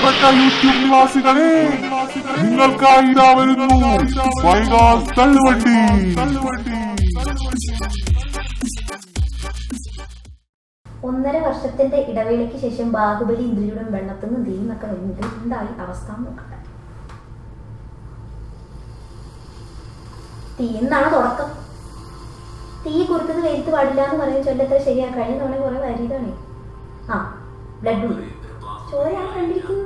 പ്രിയപ്പെട്ട യൂട്യൂബ് നിവാസികളെ, നിങ്ങൾക്കായി ഇതാ വരുന്നു വൈകാസ് തള്ളുവണ്ടി. 1.5 വർഷത്തിന്റെ ഇടവേളയ്ക്ക് ശേഷം ബാഹുബലി ഇന്ദ്രിയുടെ വെള്ളത്തുനിന്ന് തീന്നൊക്കെ വരുന്നത് എന്തായി അവസ്ഥ നോക്കട്ടെ. തീന്നാണ് തുടക്കം. തീ കുറുക്കുന്നത് വെയിലത്ത് പാടില്ല എന്ന് പറയുന്ന ചൊല്ലത്ര ശരിയാ. കഴിഞ്ഞ തവണ കുറെ വരിയതാണ്. ബ്ലഡ് ചോരയാണ് കണ്ടിരിക്കുന്നത്.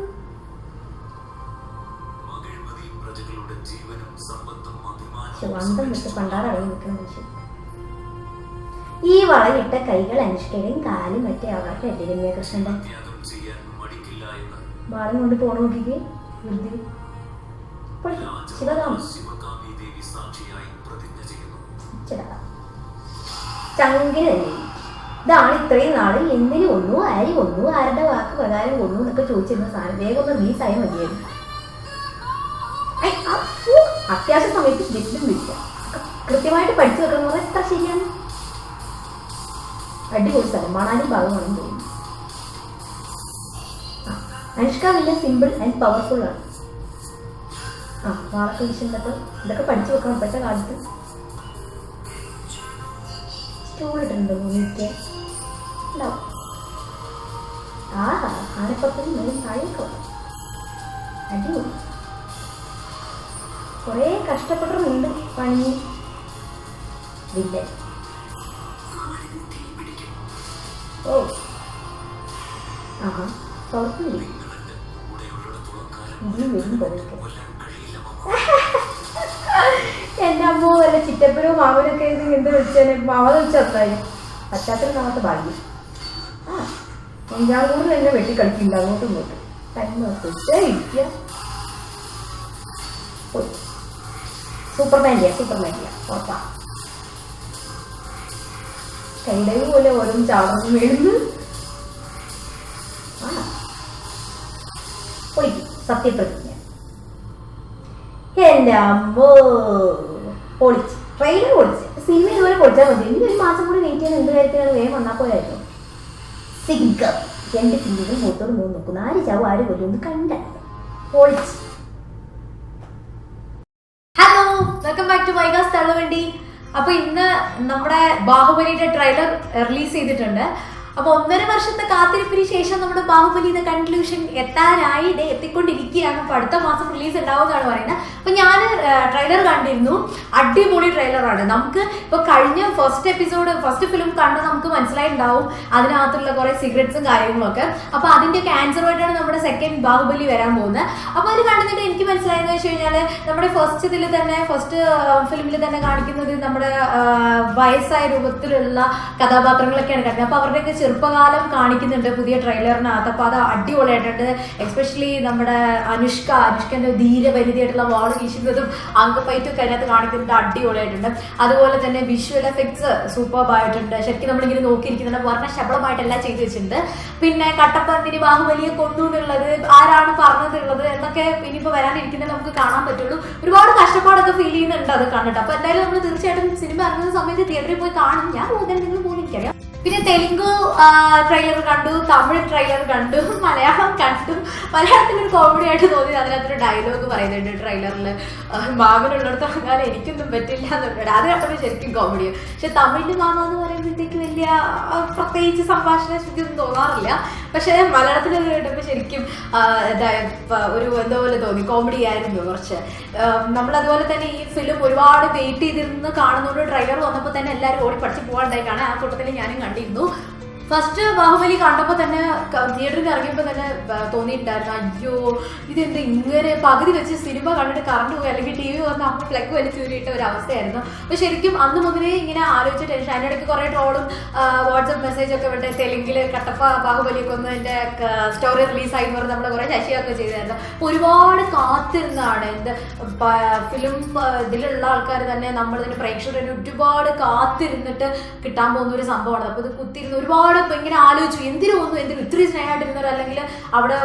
ശിവന്തം വിട്ട് പണ്ടാറടങ്ങി നിൽക്കുന്ന മനുഷ്യൻ. ഈ വളയിട്ട കൈകൾ അനുഷ്കയുടെയും കാലും മറ്റേ ആവാട്ടെ അല്ലേ രമ്യകൃഷ്ണന്റെ വാളം കൊണ്ട് പോണ നോക്കിക്കേ. ശിവകാമി ചങ്കിന് തന്നെ. ഇതാണ് ഇത്രയും നാള് എന്തിനു കൊന്നു, ആര് കൊന്നു, ആരുടെ വാക്ക് പ്രകാരം കൊന്നു എന്നൊക്കെ ചോദിച്ചിരുന്ന സാധനം വേഗം ഒന്ന് റിലീസായി മതിയായിരുന്നു. അത്യാവശ്യ സമയത്ത് ലിസ്റ്റും വിളിക്കുക, കൃത്യമായിട്ട് പഠിച്ചു വെക്കണം പറഞ്ഞാൽ എത്ര ശരിയാണ്. അടിപൊളി സ്ഥലം, മണാലി ഭാഗമാണെന്ന് തോന്നുന്നു. Anushka villain simple and powerful ആണ്. വാളൊക്കെ വിഷയങ്ങളൊക്കെ ഇതൊക്കെ പഠിച്ചു വെക്കണം ഇപ്പോഴത്തെ കാലത്ത്. സ്റ്റൂൾ ഇട്ടിട്ടുണ്ടോ നീറ്റ് ഉണ്ടാവും. ആനപ്പുറത്തും മേലും താഴേക്ക് വന്നു. അടിപൊളി. കുറേ കഷ്ടപ്പെട്ടിട്ടുണ്ട് പണി. വില്ലൻ കുഴപ്പമില്ല. എന്റെ അമ്മ വല്ല ചിറ്റപ്പനും മാമനൊക്കെ എന്ത് വിളിച്ചേനെ മാമനെ വിളിച്ചെത്തായി പശ്ചാത്തലം കാണാത്ത ഭാഗ്യം. ഞാൻ കൂടെ എന്നെ വെട്ടി കളിക്കുന്നുണ്ട് അങ്ങോട്ടും ഇങ്ങോട്ടും. ഇരിക്കുക. സൂപ്പർമാൻഡിയ ഉറപ്പാ. കൈഡവ് പോലെ ഓരോന്നും ചാടുന്നു വീഴുന്നു. പൊളിക്കും സത്യപ്രതിജ്ഞ. എന്റെ അമ്മോ പൊളിച്ച്. ട്രെയിലർ പൊളിച്ച്. സിനിമ ഇതുപോലെ പൊളിച്ചാൽ മതി. ഇനി 1 മാസം കൂടി വെയിറ്റ് ചെയ്യാൻ എന്ത് കാര്യത്തിലാണ് വേഗം വന്നാൽ പോയായിരുന്നു. സിംഗം 2 സിംഗികൾ മൂത്തോട് 3 നോക്കുന്നു. 4 ചാവും 6 കൊല്ലൊന്ന് കണ്ട പൊളിച്ച്. ഹലോ, വെൽക്കം ബാക്ക് ടു വൈകാസ് തള്ളുവണ്ടി. അപ്പൊ ഇന്ന് നമ്മുടെ ബാഹുബലിയുടെ ട്രെയിലർ റിലീസ് ചെയ്തിട്ടുണ്ട്. അപ്പൊ 1.5 വർഷത്തെ കാത്തിരിപ്പിന് ശേഷം നമ്മുടെ ബാഹുബലിയുടെ കൺക്ലൂഷൻ എത്താനായി എത്തിക്കൊണ്ടിരിക്കുകയാണ്. അപ്പൊ അടുത്ത മാസം റിലീസ് ഉണ്ടാവുമെന്നാണ് പറയുന്നത്. അപ്പൊ ഞാൻ ട്രെയിലർ കണ്ടിരുന്നു. അടിപൊളി ട്രെയിലറാണ്. നമുക്ക് ഇപ്പൊ കഴിഞ്ഞ ഫസ്റ്റ് ഫിലിം കണ്ട് നമുക്ക് മനസ്സിലായിട്ടുണ്ടാവും അതിനകത്തുള്ള കുറെ സിഗരറ്റ്സും കാര്യങ്ങളൊക്കെ. അപ്പൊ അതിന്റെ ആൻസറുമായിട്ടാണ് നമ്മുടെ സെക്കൻഡ് ബാഹുബലി വരാൻ പോകുന്നത്. അപ്പൊ അത് കണ്ടിട്ട് എനിക്ക് മനസ്സിലായെന്ന് വെച്ച് കഴിഞ്ഞാല് നമ്മുടെ ഫസ്റ്റ് ഫിലിമിൽ തന്നെ കാണിക്കുന്നത് നമ്മുടെ വയസ്സായ രൂപത്തിലുള്ള കഥാപാത്രങ്ങളൊക്കെയാണ് കാണിക്കുന്നത്. അപ്പൊ അവരുടെയൊക്കെ ചെറുപ്പകാലം കാണിക്കുന്നുണ്ട് പുതിയ ട്രെയിലറിനകത്ത്. അപ്പൊ അത് അടിപൊളിയായിട്ടുണ്ട്. എസ്പെഷ്യലി നമ്മുടെ അനുഷ്കന്റെ ധീരപരിധിയായിട്ടുള്ള വാള് വീശുന്നതും അങ്കപ്പയറ്റും ഒക്കെ അതിനകത്ത് കാണിക്കുന്നത് അടിപൊളിയായിട്ടുണ്ട്. അതുപോലെ തന്നെ വിഷ്വൽ എഫക്ട്സ് സൂപ്പർബായിട്ടുണ്ട്. ശരിക്കും നമ്മളിങ്ങനെ നോക്കിയിരിക്കുന്നുണ്ട്. വർണ്ണ ശബളമായിട്ടെല്ലാം ചെയ്തു വെച്ചിട്ടുണ്ട്. പിന്നെ കട്ടപ്പന്തിന് ബാഹുബലിയെ കൊണ്ടു എന്നുള്ളത് ആരാണ് പറഞ്ഞതുള്ളത് എന്നൊക്കെ ഇനിയിപ്പോൾ വരാനിരിക്കുന്നത് നമുക്ക് കാണാൻ പറ്റുള്ളൂ. ഒരുപാട് കഷ്ടപ്പാടൊക്കെ ഫീൽ ചെയ്യുന്നുണ്ട് അത് കണ്ടിട്ട്. അപ്പൊ എന്തായാലും നമ്മൾ തീർച്ചയായിട്ടും സിനിമ ഇറങ്ങുന്ന സമയത്ത് തിയേറ്ററിൽ പോയി കാണും. ഞാൻ പോകുന്നത് നിങ്ങൾ പോകുന്ന എനിക്കറിയാം. പിന്നെ തെലുങ്ക് ട്രെയിലർ കണ്ടു, തമിഴ് ട്രെയിലർ കണ്ടു, മലയാളം കണ്ടു. മലയാളത്തിലൊരു കോമഡി ആയിട്ട് തോന്നി. അതിനകത്തൊരു ഡയലോഗ് പറയുന്നുണ്ട് ട്രെയിലറിൽ, മാമനുള്ളിടത്തോളം കാലം എനിക്കൊന്നും പറ്റില്ല എന്നുള്ളത്. അത് കണ്ടപ്പോൾ ശരിക്കും കോമഡിയാണ്. പക്ഷെ തമിഴിൽ മാമ എന്ന് പറയുമ്പോഴത്തേക്ക് വലിയ പ്രത്യേകിച്ച് സംഭാഷണ ശുദ്ധിയൊന്നും തോന്നാറില്ല. പക്ഷെ മലയാളത്തിൽ കേട്ടപ്പോൾ ശരിക്കും ഒരു എന്തോ പോലെ തോന്നി. കോമഡി ആയിരുന്നു കുറച്ച്. നമ്മളതുപോലെ തന്നെ ഈ ഫിലിം ഒരുപാട് വെയിറ്റ് ചെയ്തിരുന്ന് കാണുന്നതുകൊണ്ട് ട്രെയിലർ വന്നപ്പോൾ തന്നെ എല്ലാവരും ഓടി പഠിച്ച് പോകാണ്ടായി കാണാൻ. ആ കൂട്ടത്തിൽ ഞാനും കണ്ടിരുന്നു. ഫസ്റ്റ് ബാഹുബലി കണ്ടപ്പോൾ തന്നെ തിയേറ്ററിൽ ഇറങ്ങിയപ്പോൾ തന്നെ തോന്നിയിട്ടുണ്ടായിരുന്നു, അയ്യോ ഇതെന്ത് ഇങ്ങനെ പകുതി വെച്ച് സിനിമ കണ്ടിട്ട് കറണ്ട് പോയി അല്ലെങ്കിൽ TV വന്ന് അമ്മ ഫ്ലഗ് വലിച്ചൂരിയിട്ട ഒരു അവസ്ഥയായിരുന്നു. അപ്പോൾ ശരിക്കും അന്ന് മുതലേ ഇങ്ങനെ ആലോചിച്ച ടെൻഷൻ. അതിനിടയ്ക്ക് കുറേ ട്രോളും വാട്സപ്പ് മെസ്സേജൊക്കെ വിട്ട് തെലുങ്കിൽ കട്ടപ്പ ബാഹുബലിയൊക്കെ ഒന്ന് എൻ്റെ സ്റ്റോറി റിലീസായി എന്ന് പറഞ്ഞ് നമ്മൾ കുറേ ശശിയൊക്കെ ചെയ്തായിരുന്നു. അപ്പോൾ ഒരുപാട് കാത്തിരുന്നാണ് ഫിലിം ഇതിലുള്ള ആൾക്കാർ തന്നെ നമ്മളിതിൻ്റെ പ്രേക്ഷകർ ഒരുപാട് കാത്തിരുന്നിട്ട് കിട്ടാൻ പോകുന്ന ഒരു സംഭവമാണ്. അപ്പോൾ ഇത് കുത്തിരുന്ന് ഒരുപാട് ഇങ്ങനെ ആലോചിച്ചു, എന്തിനു ഇത്രയും സ്നേഹമായിട്ടിരുന്നവർ, അല്ലെങ്കിൽ അവിടെ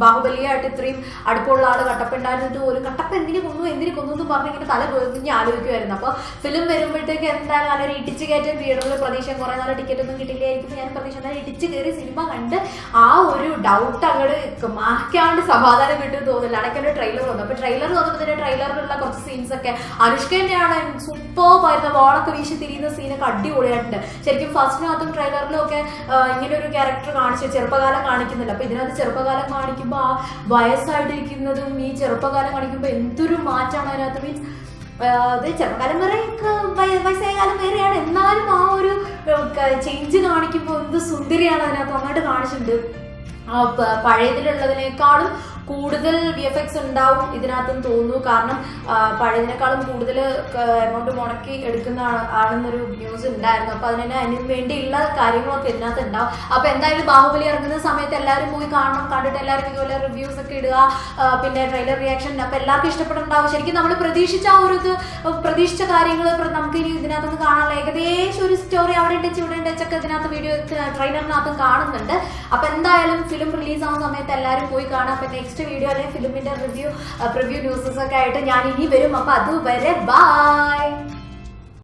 ബാഹുബലിയായിട്ട് ഇത്രയും അടുപ്പമുള്ള ആള് കട്ടപ്പ ഉണ്ടായിരുന്നിട്ട് പോലും കട്ടപ്പ എന്തിനു കൊന്നു എന്ന് പറഞ്ഞ് ഇങ്ങനെ തല പൊതിഞ്ഞ് ആലോചിക്കുമായിരുന്നു. അപ്പോൾ ഫിലിം വരുമ്പോഴത്തേക്ക് എന്തായാലും നല്ലൊരു ഇടിച്ച് കയറ്റം തിയേറ്ററിൽ പ്രതീക്ഷ കുറേ നാളെ ടിക്കറ്റ് ഒന്നും കിട്ടില്ലായിരിക്കും. ഞാൻ പ്രതീക്ഷ എന്തായാലും ഇടിച്ച് കയറി സിനിമ കണ്ട് ആ ഒരു ഡൗട്ട് അങ്ങോട്ട് മാറ്റാണ്ട് സമാധാനം കിട്ടും തോന്നില്ല. ഇടയ്ക്കൊരു ട്രെയിലർ വന്നു. അപ്പൊ ട്രെയിലർ വന്നപ്പോൾ തന്നെ ട്രെയിലറിലുള്ള കുറച്ച് സീൻസ് ഒക്കെ അനുഷ്കേന്റെയാണ് സൂപ്പറായിരുന്ന വാളൊക്കെ വീശി തിരിയുന്ന സീനൊക്കെ അടിപൊളിയായിട്ടുണ്ട്. ശരിക്കും ഫസ്റ്റിനകത്തും ട്രെയിലറിലും ഒക്കെ ഇങ്ങനെ ഒരു ക്യാരക്ടർ കാണിച്ചു ചെറുപ്പകാലം കാണിക്കുന്നില്ല. അപ്പൊ ഇതിനകത്ത് ചെറുപ്പകാലം കാണിക്കുമ്പോൾ ആ വയസ്സായിട്ടിരിക്കുന്നതും ഈ ചെറുപ്പകാലം കാണിക്കുമ്പോൾ എന്തൊരു മാറ്റമാണ് അതിനകത്ത്. മീൻസ് അത് ചെറുപ്പകാലം വേറെ വയസ്സായ കാലം വേറെയാണ്, എന്നാലും ആ ഒരു ചേഞ്ച് കാണിക്കുമ്പോൾ എന്ത് സുന്ദരിയാണ് അതിനകത്ത് നന്നായിട്ട് കാണിച്ചിട്ടുണ്ട്. പഴയതിലുള്ളതിനേക്കാളും കൂടുതൽ VFX ഉണ്ടാവും ഇതിനകത്തും തോന്നുന്നു. കാരണം പഴയതിനേക്കാളും കൂടുതൽ എമൗണ്ട് മുടക്കി എടുക്കുന്ന ആണെന്നൊരു ന്യൂസ് ഉണ്ടായിരുന്നു. അപ്പൊ അതിന് വേണ്ടിയുള്ള കാര്യങ്ങളൊക്കെ ഇതിനകത്ത് ഉണ്ടാവും. അപ്പൊ എന്തായാലും ബാഹുബലി ഇറങ്ങുന്ന സമയത്ത് എല്ലാവരും പോയി കാണണം. കണ്ടിട്ട് എല്ലാവരും ഇതുപോലെ റിവ്യൂസ് ഒക്കെ ഇടുക, പിന്നെ ട്രെയിലർ റിയാക്ഷൻ. അപ്പൊ എല്ലാവർക്കും ഇഷ്ടപ്പെടുന്നുണ്ടാവും. ശരിക്കും നമ്മൾ പ്രതീക്ഷിച്ച കാര്യങ്ങൾ നമുക്ക് ഇനി ഇതിനകത്ത് കാണാനുള്ള ഏകദേശം ഒരു സ്റ്റോറി അവിടെ ടച്ച് ഇവിടെ ടച്ചൊക്കെ ഇതിനകത്ത് വീഡിയോ ട്രെയിലറിനകത്തും കാണുന്നുണ്ട്. അപ്പൊ എന്തായാലും ഫിലിം റിലീസ് ആവുന്ന സമയത്ത് എല്ലാവരും പോയി കാണാം. അപ്പൊ നെക്സ്റ്റ് വീഡിയോ അല്ലെങ്കിൽ ഫിലിമിന്റെ പ്രിവ്യൂ ന്യൂസസ് ഒക്കെ ആയിട്ട് ഞാൻ ഇനി വരും. അപ്പൊ അതുവരെ ബൈ.